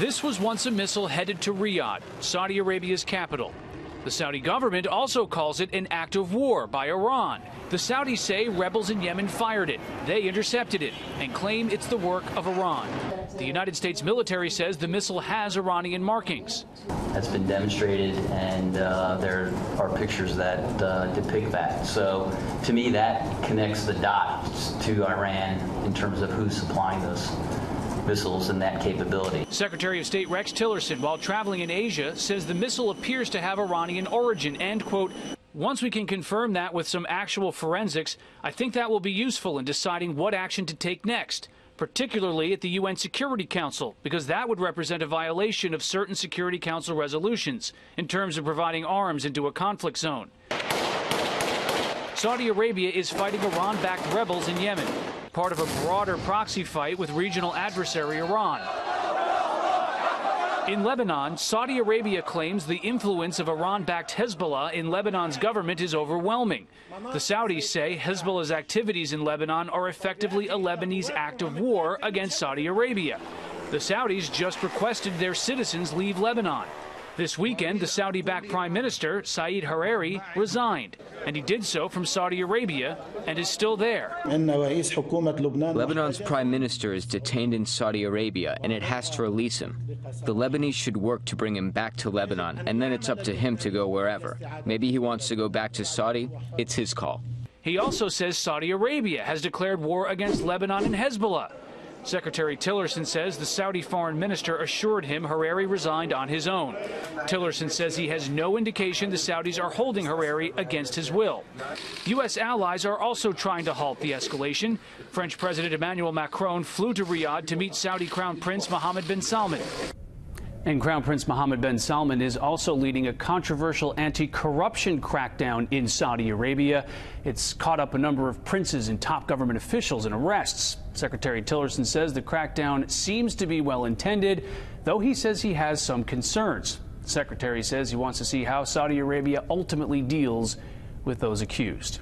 This was once a missile headed to Riyadh, Saudi Arabia's capital. The Saudi government also calls it an act of war by Iran. The Saudis say rebels in Yemen fired it. They intercepted it and claim it's the work of Iran. The United States military says the missile has Iranian markings. That's been demonstrated, and there are pictures that depict that. So to me, that connects the dots to Iran in terms of who's supplying those missiles and that capability. Secretary of State Rex Tillerson, while traveling in Asia, says the missile appears to have Iranian origin and, quote, once we can confirm that with some actual forensics, I think that will be useful in deciding what action to take next, particularly at the UN Security Council, because that would represent a violation of certain Security Council resolutions in terms of providing arms into a conflict zone. Saudi Arabia is fighting Iran-backed rebels in Yemen, part of a broader proxy fight with regional adversary Iran. In Lebanon, Saudi Arabia claims the influence of Iran-backed Hezbollah in Lebanon's government is overwhelming. The Saudis say Hezbollah's activities in Lebanon are effectively a Lebanese act of war against Saudi Arabia. The Saudis just requested their citizens leave Lebanon. This weekend, the Saudi-backed Prime Minister, Saeed Hariri, resigned, and he did so from Saudi Arabia and is still there. Lebanon's Prime Minister is detained in Saudi Arabia, and it has to release him. The Lebanese should work to bring him back to Lebanon, and then it's up to him to go wherever. Maybe he wants to go back to Saudi. It's his call. He also says Saudi Arabia has declared war against Lebanon and Hezbollah. Secretary Tillerson says the Saudi foreign minister assured him Hariri resigned on his own. Tillerson says he has no indication the Saudis are holding Hariri against his will. U.S. allies are also trying to halt the escalation. French President Emmanuel Macron flew to Riyadh to meet Saudi Crown Prince Mohammed bin Salman. And Crown Prince Mohammed bin Salman is also leading a controversial anti-corruption crackdown in Saudi Arabia. It's caught up a number of princes and top government officials in arrests. Secretary Tillerson says the crackdown seems to be well intended, though he says he has some concerns. The secretary says he wants to see how Saudi Arabia ultimately deals with those accused.